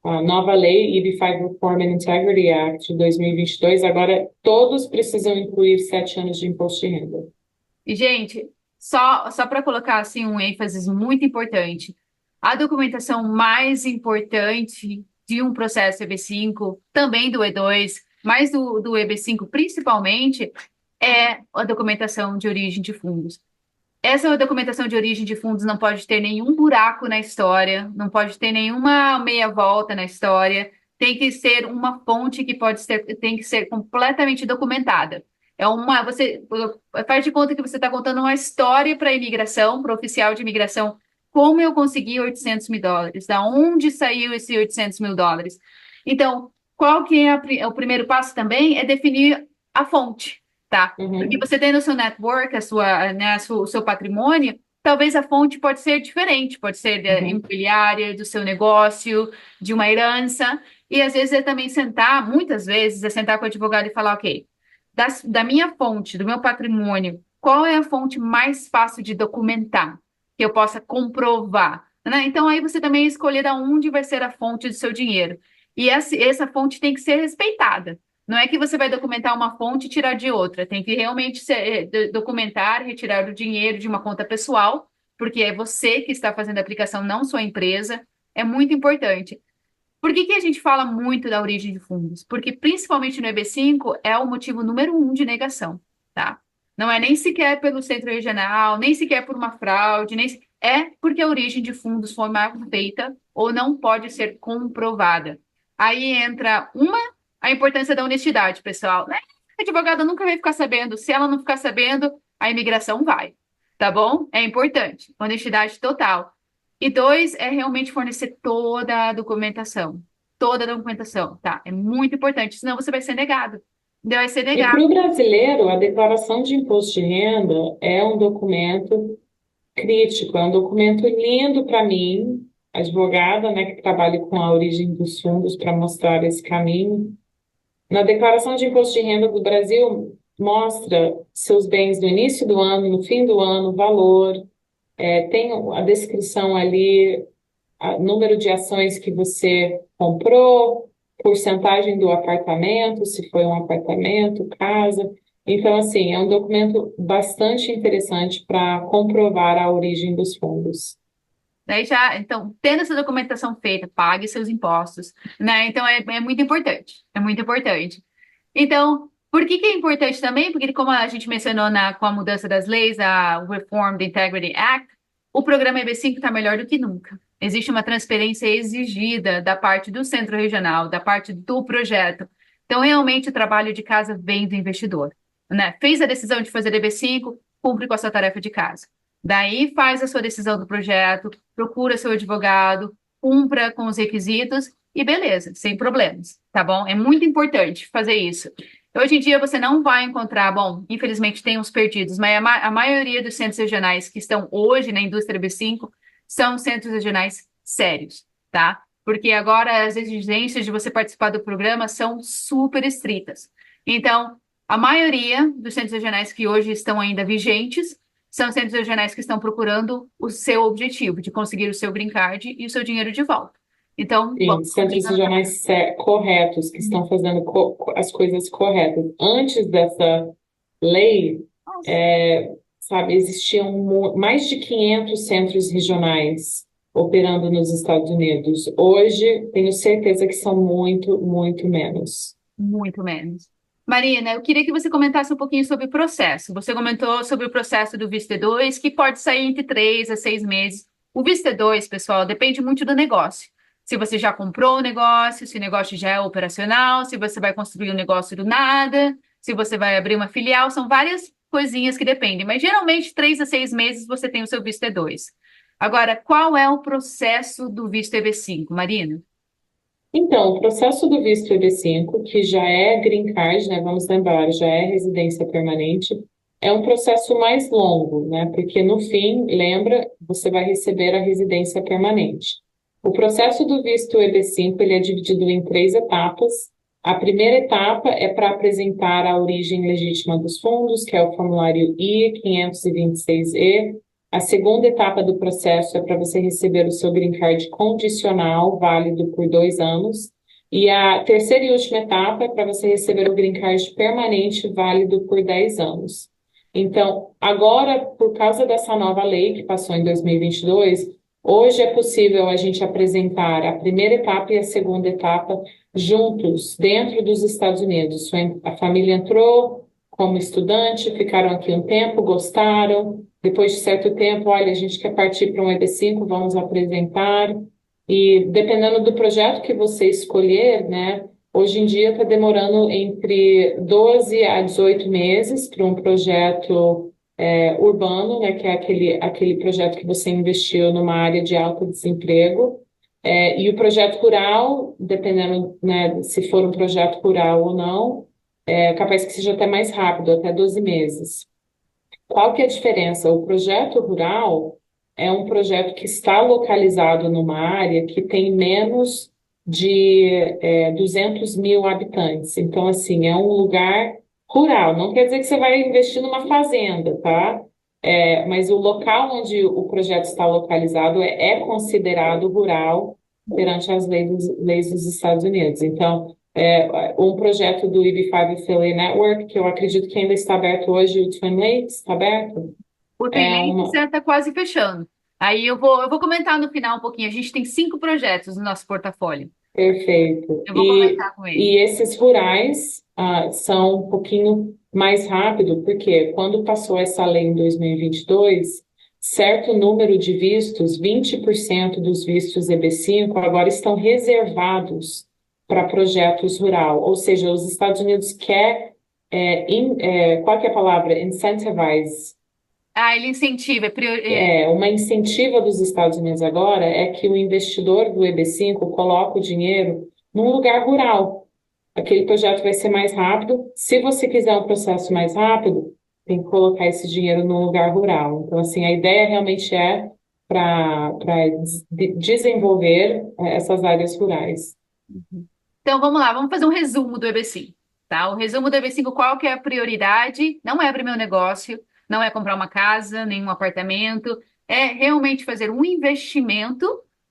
B: a nova lei EB5 Reform and Integrity Act de 2022, agora todos precisam incluir 7 anos de imposto de renda.
A: E, gente, só para colocar assim um ênfase muito importante, a documentação mais importante de um processo EB5, também do E2, mas do EB5 principalmente, é a documentação de origem de fundos. Essa documentação de origem de fundos não pode ter nenhum buraco na história, não pode ter nenhuma meia-volta na história, tem que ser uma fonte que tem que ser completamente documentada. Você faz de conta que você está contando uma história para a imigração, para o oficial de imigração, como eu consegui US$ 800.000, da onde saiu esse US$ 800.000. Então, qual que é o primeiro passo também? É definir a fonte. Tá? Porque
B: Uhum,
A: você tem no seu network, o seu patrimônio, talvez a fonte pode ser diferente, pode ser
B: uhum.
A: imobiliária, do seu negócio, de uma herança, e às vezes é também sentar, muitas vezes, é sentar com o advogado e falar, ok, da minha fonte, do meu patrimônio, qual é a fonte mais fácil de documentar, que eu possa comprovar, né? Então aí você também escolher da onde vai ser a fonte do seu dinheiro. E essa fonte tem que ser respeitada. Não é que você vai documentar uma fonte e tirar de outra. Tem que realmente documentar, retirar o dinheiro de uma conta pessoal, porque é você que está fazendo a aplicação, não sua empresa. É muito importante. Por que que a gente fala muito da origem de fundos? Porque, principalmente no EB5, é o motivo número um de negação, tá? Não é nem sequer pelo centro regional, nem sequer por uma fraude, é porque a origem de fundos foi mal feita ou não pode ser comprovada. Aí entra a importância da honestidade, pessoal, né? A advogada nunca vai ficar sabendo. Se ela não ficar sabendo, a imigração vai, tá bom? É importante. Honestidade total. E dois, é realmente fornecer toda a documentação, tá? É muito importante, senão você vai ser negado. Vai ser
B: E para
A: negado.
B: o brasileiro, a declaração de imposto de renda é um documento crítico, é um documento lindo para mim, advogada, né, que trabalha com a origem dos fundos para mostrar esse caminho. Na declaração de imposto de renda do Brasil, mostra seus bens no início do ano, no fim do ano, valor, tem a descrição ali, número de ações que você comprou, porcentagem do apartamento, se foi um apartamento, casa. Então, assim, é um documento bastante interessante para comprovar a origem dos fundos.
A: Daí já, então, tendo essa documentação feita, pague seus impostos, né? Então é muito importante, é muito importante. Então, por que que é importante também? Porque como a gente mencionou com a mudança das leis, o Reform the Integrity Act, o programa EB5 está melhor do que nunca. Existe uma transferência exigida da parte do centro regional, da parte do projeto. Então, realmente, o trabalho de casa vem do investidor, né? Fez a decisão de fazer EB5, cumpre com a sua tarefa de casa. Daí faz a sua decisão do projeto, procura seu advogado, cumpra com os requisitos e beleza, sem problemas, tá bom? É muito importante fazer isso. Hoje em dia você não vai encontrar, bom, infelizmente tem uns perdidos, mas a maioria dos centros regionais que estão hoje na indústria B5 são centros regionais sérios, tá? Porque agora as exigências de você participar do programa são super estritas. Então, a maioria dos centros regionais que hoje estão ainda vigentes são centros regionais que estão procurando o seu objetivo, de conseguir o seu green card e o seu dinheiro de volta. Então,
B: Sim,
A: vamos
B: centros regionais corretos, que estão fazendo as coisas corretas. Antes dessa lei, sabe, existiam mais de 500 centros regionais operando nos Estados Unidos. Hoje, tenho certeza que são muito, muito menos.
A: muito menos. Marina, eu queria que você comentasse um pouquinho sobre o processo. Você comentou sobre o processo do visto E2, que pode sair entre 3 a 6 meses. O visto E2, pessoal, depende muito do negócio. Se você já comprou o negócio, se o negócio já é operacional, se você vai construir um negócio do nada, se você vai abrir uma filial, são várias coisinhas que dependem. Mas geralmente, 3 a 6 meses você tem o seu visto E2. Agora, qual é o processo do visto EB5, Marina?
B: Então, o processo do visto EB5, que já é green card, né, vamos lembrar, já é residência permanente, é um processo mais longo, né, porque no fim, lembra, você vai receber a residência permanente. O processo do visto EB5, ele é dividido em 3 etapas. A primeira etapa é para apresentar a origem legítima dos fundos, que é o formulário I-526E. A segunda etapa do processo é para você receber o seu green card condicional, válido por 2 anos. E a terceira e última etapa é para você receber o green card permanente, válido por 10 anos. Então, agora, por causa dessa nova lei que passou em 2022, hoje é possível a gente apresentar a primeira etapa e a segunda etapa juntos, dentro dos Estados Unidos. A família entrou como estudante, ficaram aqui um tempo, gostaram. Depois de certo tempo, olha, a gente quer partir para um EB5, vamos apresentar. E dependendo do projeto que você escolher, né? Hoje em dia está demorando entre 12 a 18 meses para um projeto urbano, né? Que é aquele projeto que você investiu numa área de alto desemprego. E o projeto rural, dependendo, né, se for um projeto rural ou não, é capaz que seja até mais rápido, até 12 meses. Qual que é a diferença? O projeto rural é um projeto que está localizado numa área que tem menos de 200 mil habitantes. Então, assim, é um lugar rural. Não quer dizer que você vai investir numa fazenda, tá? Mas o local onde o projeto está localizado é considerado rural perante as leis dos Estados Unidos. Então, um projeto do EB5 Affiliate Network, que eu acredito que ainda está aberto hoje, o Twin Lakes, está aberto?
A: O
B: É
A: Trilente
B: uma...
A: está quase fechando. Aí eu vou comentar no final um pouquinho. A gente tem 5 projetos no nosso portafólio.
B: Perfeito.
A: Eu vou
B: E,
A: comentar com ele.
B: e esses rurais são um pouquinho mais rápido, porque quando passou essa lei em 2022, certo número de vistos, 20% dos vistos EB5, agora estão reservados para projetos rural. Ou seja, os Estados Unidos qual que é a palavra? Incentivize.
A: Ah, ele incentiva,
B: Uma incentiva dos Estados Unidos agora é que o investidor do EB5 coloque o dinheiro num lugar rural. Aquele projeto vai ser mais rápido. Se você quiser um processo mais rápido, tem que colocar esse dinheiro num lugar rural. Então, assim, a ideia realmente é para desenvolver essas áreas rurais.
A: Então vamos lá, vamos fazer um resumo do EB5, tá? O resumo do EB5, qual que é a prioridade? Não é abrir meu negócio, não é comprar uma casa, nem um apartamento, é realmente fazer um investimento,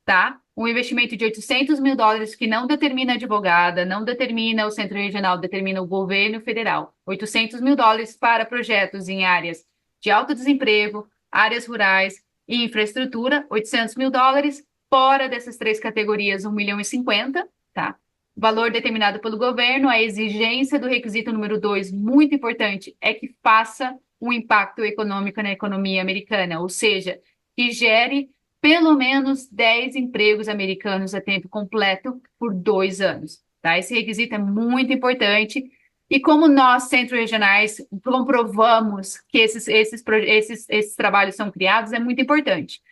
A: tá? um investimento de US$ 800 mil que não determina a advogada, não determina o centro regional, determina o governo federal. US$ 800 mil para projetos em áreas de alto desemprego, áreas rurais e infraestrutura, US$ 800 mil. Fora dessas três categorias, 1,050 milhão, tá? Valor determinado pelo governo, a exigência do requisito número 2, muito importante, é que faça um impacto econômico na economia americana, ou seja, que gere pelo menos 10 empregos americanos a tempo completo por 2 anos, tá? Esse requisito é muito importante. E como nós, centro-regionais, comprovamos que esses trabalhos são criados, é muito importante.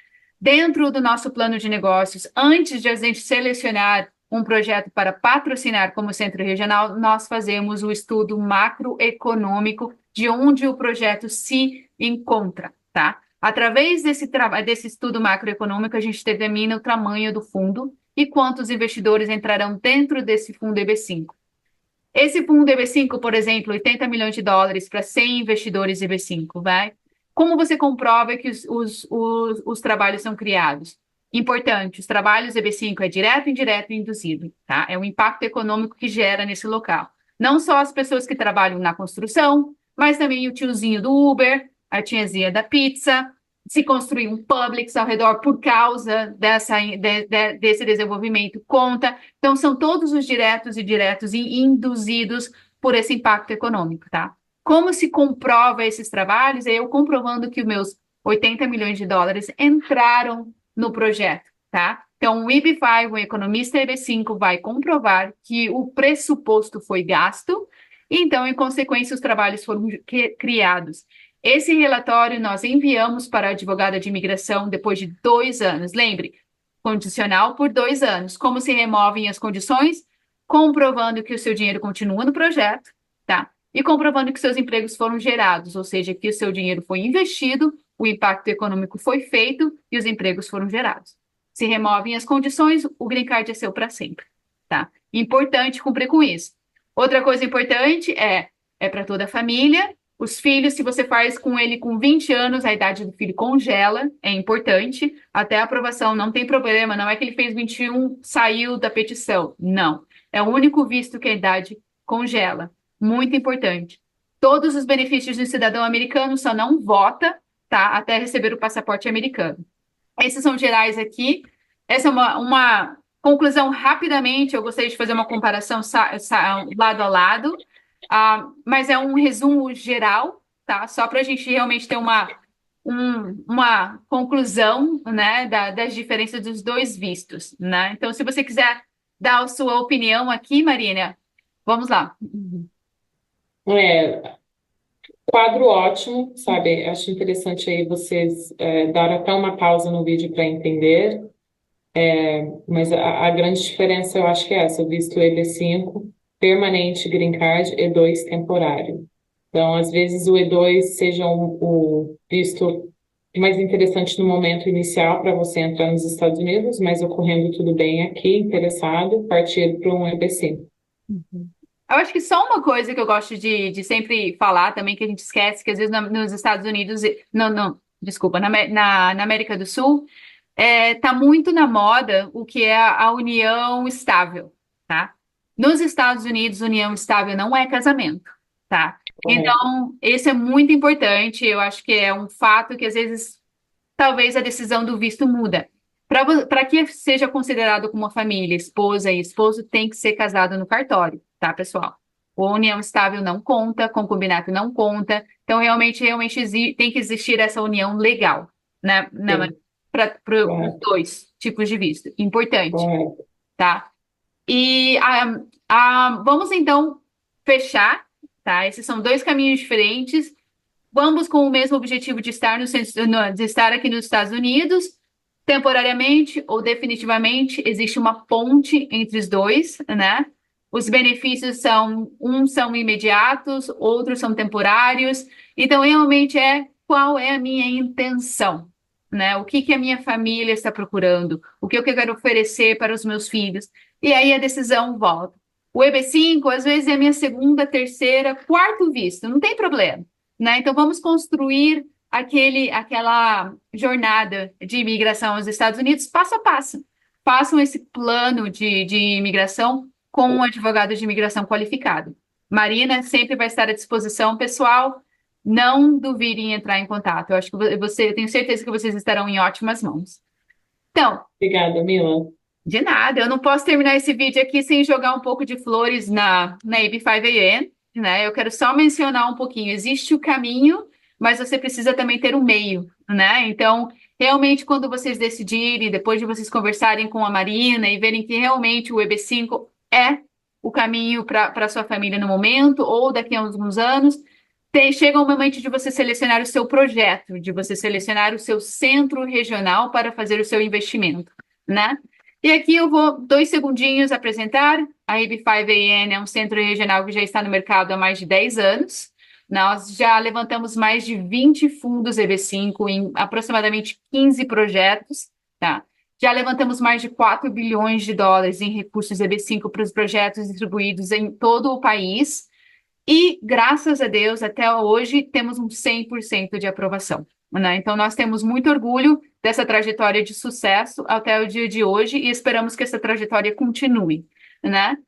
A: Dentro do nosso plano de negócios, antes de a gente selecionar um projeto para patrocinar como centro regional, nós fazemos o estudo macroeconômico de onde o projeto se encontra, tá? Através desse estudo macroeconômico, a gente determina o tamanho do fundo e quantos investidores entrarão dentro desse fundo EB5. Esse fundo EB5, por exemplo, US$ 80 milhões para 100 investidores EB5, vai? Como você comprova que os trabalhos são criados? Importante, os trabalhos EB5 é direto, indireto e induzido, tá? É o impacto econômico que gera nesse local. Não só as pessoas que trabalham na construção, mas também o tiozinho do Uber, a tiazinha da pizza, se construir um Publix ao redor por causa desse desenvolvimento, conta. Então, são todos os diretos e indiretos e induzidos por esse impacto econômico, tá? Como se comprova esses trabalhos? É eu comprovando que os meus US$ 80 milhões entraram no projeto, tá? Então, o EB5, o economista EB5, vai comprovar que o pressuposto foi gasto, e então, em consequência, os trabalhos foram criados. Esse relatório nós enviamos para a advogada de imigração depois de 2 anos. Lembre, condicional por 2 anos. Como se removem as condições? Comprovando que o seu dinheiro continua no projeto, tá? E comprovando que seus empregos foram gerados, ou seja, que o seu dinheiro foi investido, o impacto econômico foi feito e os empregos foram gerados. Se removem as condições, o green card é seu para sempre, tá? Importante cumprir com isso. Outra coisa importante é para toda a família. Os filhos, se você faz com ele com 20 anos, a idade do filho congela, é importante. Até a aprovação não tem problema, não é que ele fez 21, saiu da petição. Não. É o único visto que a idade congela. Muito importante. Todos os benefícios do cidadão americano só não vota, tá? Até receber o passaporte americano. Esses são gerais aqui. Essa é uma conclusão rapidamente. Eu gostaria de fazer uma comparação lado a lado. Mas é um resumo geral, tá? Só para a gente realmente ter uma conclusão, né, das diferenças dos dois vistos, né? Então, se você quiser dar a sua opinião aqui, Marina, vamos lá.
B: Quadro ótimo, sabe? Acho interessante aí vocês dar até uma pausa no vídeo para entender, mas a grande diferença eu acho que é essa, o visto EB5, permanente green card, E2 temporário. Então, às vezes o E2 seja o visto mais interessante no momento inicial para você entrar nos Estados Unidos, mas ocorrendo tudo bem aqui, interessado, partir para um EB5.
A: Eu acho que só uma coisa que eu gosto de sempre falar também, que a gente esquece, que às vezes nos Estados Unidos, não, desculpa, na América do Sul, tá muito na moda o que é a união estável, tá? Nos Estados Unidos, união estável não é casamento, tá?
B: Correto.
A: Então, esse é muito importante, eu acho que é um fato que às vezes, talvez a decisão do visto muda. Para que seja considerado como uma família, esposa e esposo tem que ser casado no cartório, tá, pessoal? A união estável não conta, concubinato não conta, então realmente tem que existir essa união legal, né, para os dois tipos de visto. Importante,
B: Correto.
A: tá? E vamos então fechar, tá? Esses são dois caminhos diferentes, ambos com o mesmo objetivo de estar de estar aqui nos Estados Unidos, temporariamente ou definitivamente. Existe uma ponte entre os dois, né? Os benefícios uns são imediatos, outros são temporários. Então, realmente qual é a minha intenção, né? O que a minha família está procurando? O que eu quero oferecer para os meus filhos? E aí a decisão volta. O EB5, às vezes, é a minha segunda, terceira, quarto visto. Não tem problema, né? Então, vamos construir aquela jornada de imigração aos Estados Unidos passo a passo. façam esse plano de imigração com um advogado de imigração qualificado. Marina sempre vai estar à disposição, pessoal. Não duvidem em entrar em contato. Eu acho que eu tenho certeza que vocês estarão em ótimas mãos. Então,
B: Obrigada, Mila.
A: de nada, eu não posso terminar esse vídeo aqui sem jogar um pouco de flores na AB5AN, né? Eu quero só mencionar um pouquinho. Existe o caminho, mas você precisa também ter um meio, né? Então, realmente, quando vocês decidirem, depois de vocês conversarem com a Marina e verem que realmente o EB5 é o caminho para a sua família no momento, ou daqui a alguns anos, chega o momento de você selecionar o seu projeto, de você selecionar o seu centro regional para fazer o seu investimento, né? E aqui eu vou 2 segundinhos apresentar. A AB5AN é um centro regional que já está no mercado há mais de 10 anos. Nós já levantamos mais de 20 fundos EB5 em aproximadamente 15 projetos, tá? Já levantamos mais de 4 bilhões de dólares em recursos EB5 para os projetos distribuídos em todo o país. E, graças a Deus, até hoje, temos um 100% de aprovação, né? Então, nós temos muito orgulho dessa trajetória de sucesso até o dia de hoje e esperamos que essa trajetória continue, né?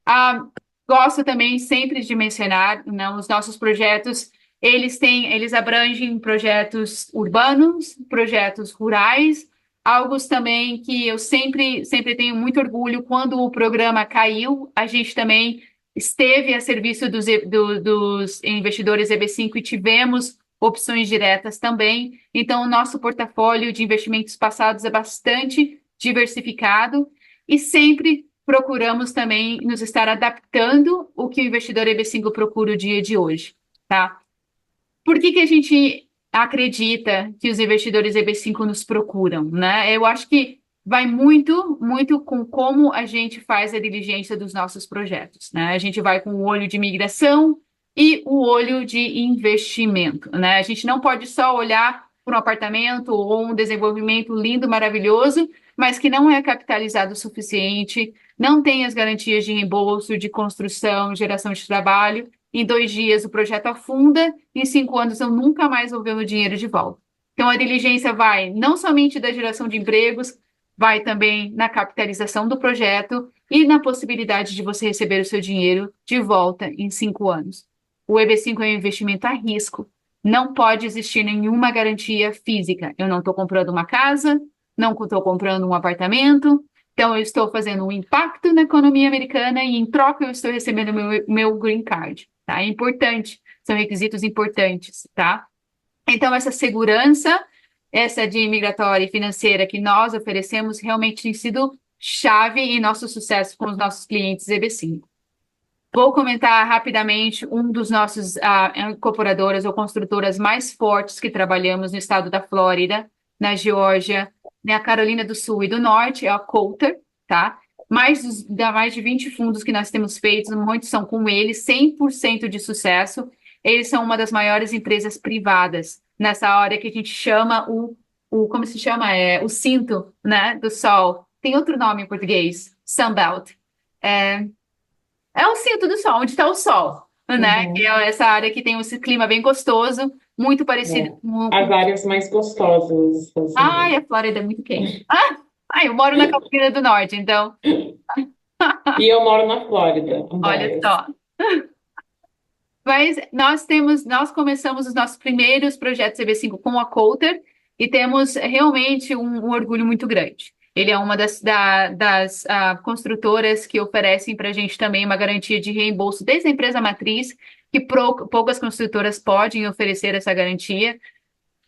A: Ah, gosto também sempre de mencionar, né, os nossos projetos, eles abrangem projetos urbanos, projetos rurais, algo também que eu sempre tenho muito orgulho. Quando o programa caiu, a gente também esteve a serviço dos investidores EB5 e tivemos opções diretas também. Então, o nosso portfólio de investimentos passados é bastante diversificado e sempre procuramos também nos estar adaptando o que o investidor EB5 procura o dia de hoje, tá? Por que a gente acredita que os investidores EB5 nos procuram, né? Eu acho que vai muito, muito com como a gente faz a diligência dos nossos projetos, né? A gente vai com o olho de migração e o olho de investimento, né? A gente não pode só olhar para um apartamento ou um desenvolvimento lindo, maravilhoso, mas que não é capitalizado o suficiente, não tem as garantias de reembolso, de construção, geração de trabalho. Em 2 dias o projeto afunda, em 5 anos eu nunca mais vou ver o dinheiro de volta. Então a diligência vai não somente da geração de empregos, vai também na capitalização do projeto e na possibilidade de você receber o seu dinheiro de volta em 5 anos. O EB5 é um investimento a risco. Não pode existir nenhuma garantia física. Eu não estou comprando uma casa, não estou comprando um apartamento, então eu estou fazendo um impacto na economia americana e, em troca, eu estou recebendo meu green card, tá? É importante, são requisitos importantes, tá? Então, essa segurança, essa de imigratória e financeira que nós oferecemos, realmente tem sido chave em nosso sucesso com os nossos clientes EB5. Vou comentar rapidamente um dos nossos incorporadoras ou construtoras mais fortes que trabalhamos no estado da Flórida, na Geórgia, na Carolina do Sul e do Norte, é a Coulter, tá? Mais de 20 fundos que nós temos feitos, muitos são com eles, 100% de sucesso. Eles são uma das maiores empresas privadas nessa área que a gente chama como se chama? O cinto, né, do sol. Tem outro nome em português, Sunbelt. É o cinto do sol, onde está o sol, né? Que
B: Uhum.
A: é essa área que tem esse clima bem gostoso, muito parecido
B: É.
A: com...
B: As áreas mais gostosas dos Estados
A: Ai,
B: Unidos.
A: a Flórida é muito quente. Eu moro na Carolina do Norte, então,
B: E eu moro na Flórida,
A: olha
B: Andréas.
A: só. Mas nós começamos os nossos primeiros projetos CB5 com a Coulter e temos realmente um orgulho muito grande. Ele é uma das construtoras que oferecem para a gente também uma garantia de reembolso desde a empresa matriz, que poucas construtoras podem oferecer essa garantia.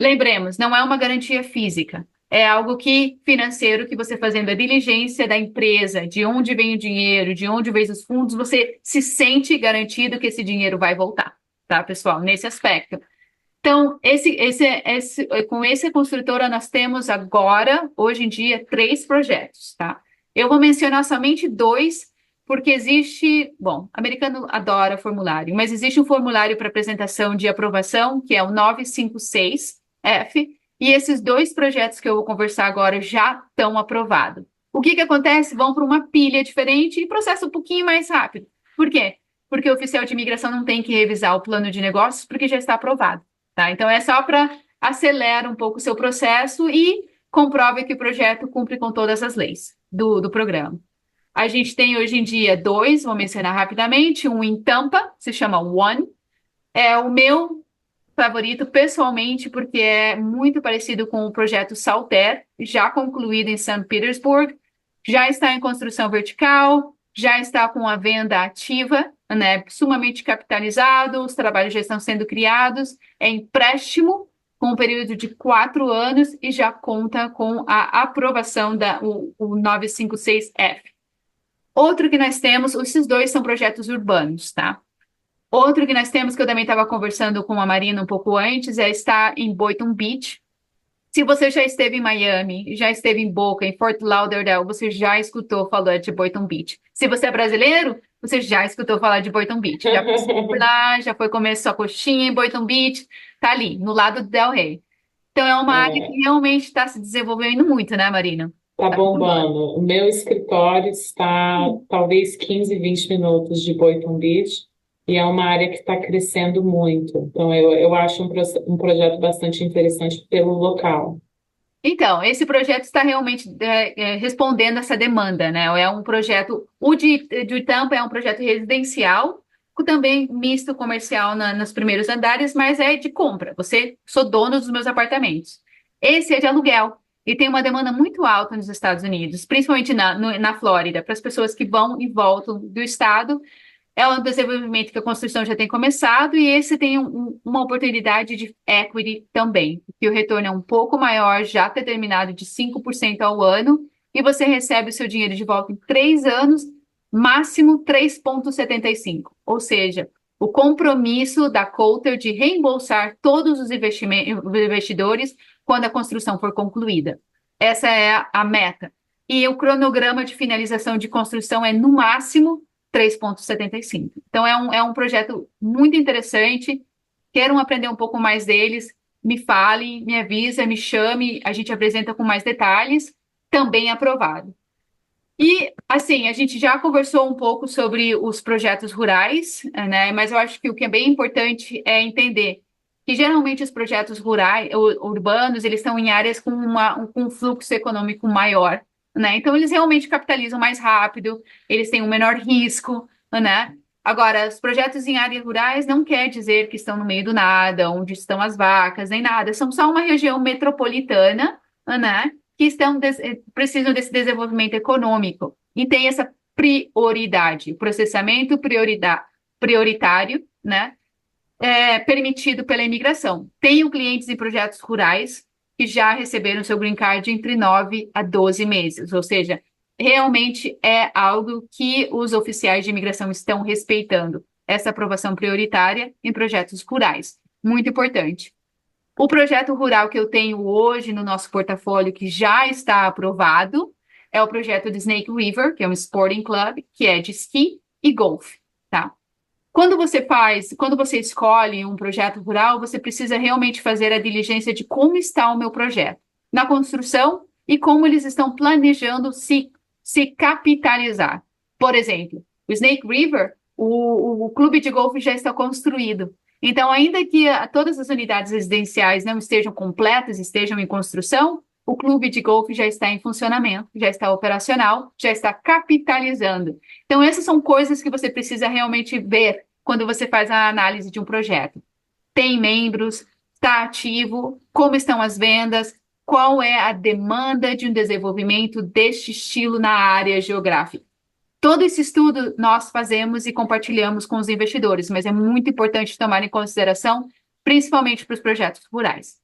A: Lembremos, não é uma garantia física, é algo financeiro que você fazendo a diligência da empresa, de onde vem o dinheiro, de onde vem os fundos, você se sente garantido que esse dinheiro vai voltar, tá, pessoal? Nesse aspecto. Então, com essa construtora, nós temos agora, hoje em dia, 3 projetos, tá? Eu vou mencionar somente 2, porque existe, bom, americano adora formulário, mas existe um formulário para apresentação de aprovação, que é o 956F, e esses 2 projetos que eu vou conversar agora já estão aprovados. O que acontece? Vão para uma pilha diferente e processo um pouquinho mais rápido. Por quê? Porque o oficial de imigração não tem que revisar o plano de negócios, porque já está aprovado. Tá? Então, é só para acelerar um pouco o seu processo e comprove que o projeto cumpre com todas as leis. do programa. A gente tem hoje em dia dois, vou mencionar rapidamente, um em Tampa, se chama One. É o meu favorito pessoalmente, porque é muito parecido com o projeto Salter, já concluído em St. Petersburg, já está em construção vertical, já está com a venda ativa, né, sumamente capitalizado, os trabalhos já estão sendo criados, é empréstimo com um período de 4 anos e já conta com a aprovação o 956F. Outro que nós temos, esses dois são projetos urbanos, tá? Outro que nós temos, que eu também estava conversando com a Marina um pouco antes, é estar em Boynton Beach. Se você já esteve em Miami, já esteve em Boca, em Fort Lauderdale, você já escutou falar de Boynton Beach. Se você é brasileiro, você já escutou falar de Boynton Beach. Já passou por lá, já foi comer sua coxinha em Boynton Beach, tá ali, no lado do Del Rey. Então é uma área que
B: É,
A: realmente está se desenvolvendo muito, né, Marina?
B: tá
A: Tá bombando.
B: bombando. O meu escritório está talvez 15, 20 minutos de Boynton Beach e é uma área que está crescendo muito. Então, eu acho um projeto bastante interessante pelo local.
A: Então, esse projeto está realmente respondendo essa demanda, né? É um projeto, de Tampa é um projeto residencial, com também misto comercial nos primeiros andares, mas é de compra. Sou dono dos meus apartamentos. Esse é de aluguel e tem uma demanda muito alta nos Estados Unidos, principalmente na Flórida, para as pessoas que vão e voltam do estado. É um desenvolvimento que a construção já tem começado e esse tem uma oportunidade de equity também, que o retorno é um pouco maior, já determinado de 5% ao ano, e você recebe o seu dinheiro de volta em 3 anos, máximo 3,75. Ou seja, o compromisso da Coulter de reembolsar todos os investidores quando a construção for concluída. Essa é a meta. E o cronograma de finalização de construção é, no máximo, 3,75. Então, é um projeto muito interessante. Queiram aprender um pouco mais deles, me fale, me avisa, me chame, a gente apresenta com mais detalhes, também aprovado. E, assim, a gente já conversou um pouco sobre os projetos rurais, né? Mas eu acho que o que é bem importante é entender que, geralmente, os projetos rurais, urbanos, eles estão em áreas com um fluxo econômico maior, né? Então, eles realmente capitalizam mais rápido, eles têm um menor risco, né? Agora, os projetos em áreas rurais não quer dizer que estão no meio do nada, onde estão as vacas, nem nada. São só uma região metropolitana, né? Que precisam desse desenvolvimento econômico e tem essa prioridade, processamento prioritário, né, permitido pela imigração. Tenho clientes em projetos rurais que já receberam seu green card entre 9 a 12 meses, ou seja, realmente é algo que os oficiais de imigração estão respeitando, essa aprovação prioritária em projetos rurais. Muito importante. O projeto rural que eu tenho hoje no nosso portfólio, que já está aprovado, é o projeto de Snake River, que é um sporting club, que é de esqui e golfe, tá? Quando você escolhe um projeto rural, você precisa realmente fazer a diligência de como está o meu projeto na construção e como eles estão planejando se capitalizar. Por exemplo, o Snake River, o clube de golfe já está construído. Então, ainda que todas as unidades residenciais não estejam completas, estejam em construção, o clube de golfe já está em funcionamento, já está operacional, já está capitalizando. Então, essas são coisas que você precisa realmente ver quando você faz a análise de um projeto. Tem membros, está ativo, como estão as vendas, qual é a demanda de um desenvolvimento deste estilo na área geográfica. Todo esse estudo nós fazemos e compartilhamos com os investidores, mas é muito importante tomar em consideração, principalmente para os projetos rurais.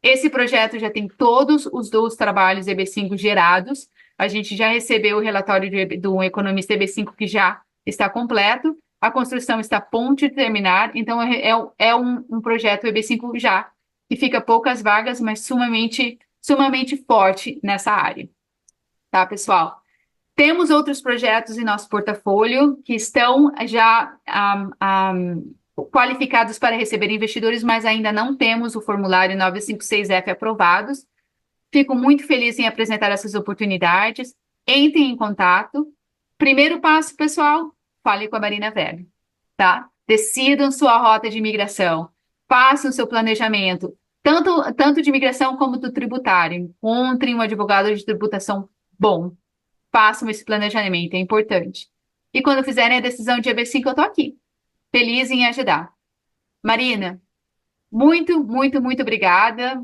A: Esse projeto já tem todos os 2 trabalhos EB5 gerados. A gente já recebeu o relatório do economista EB5 que já está completo. A construção está a ponto de terminar. Então, é um projeto EB5 já, que fica poucas vagas, mas sumamente forte nessa área. Tá, pessoal? Temos outros projetos em nosso portfólio que estão já qualificados para receber investidores, mas ainda não temos o formulário 956F aprovados. Fico muito feliz em apresentar essas oportunidades. Entrem em contato. Primeiro passo, pessoal, fale com a Marina Weber, tá? Decidam sua rota de imigração. Façam seu planejamento, tanto de imigração como do tributário. Encontrem um advogado de tributação bom. façam esse planejamento, é importante. E quando fizerem a decisão de EB5, eu estou aqui, feliz em ajudar. Marina, muito, muito, muito obrigada.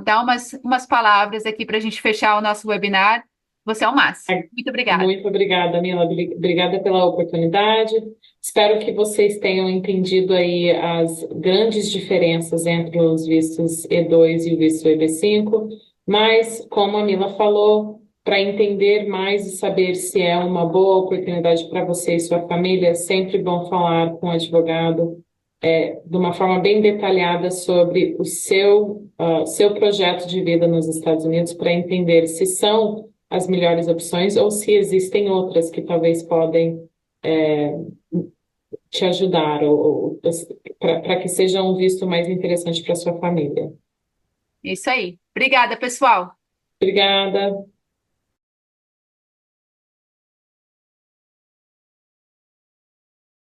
A: Dá umas palavras aqui para a gente fechar o nosso webinar. Você é o máximo. Muito obrigada.
B: Muito obrigada, Mila. Obrigada pela oportunidade. Espero que vocês tenham entendido aí as grandes diferenças entre os vistos E2 e o visto EB5. Mas, como a Mila falou, para entender mais e saber se é uma boa oportunidade para você e sua família, é sempre bom falar com o advogado de uma forma bem detalhada sobre o seu projeto de vida nos Estados Unidos para entender se são as melhores opções ou se existem outras que talvez podem é, te ajudar ou para que seja um visto mais interessante para sua família.
A: Isso aí. Obrigada, pessoal.
B: Obrigada.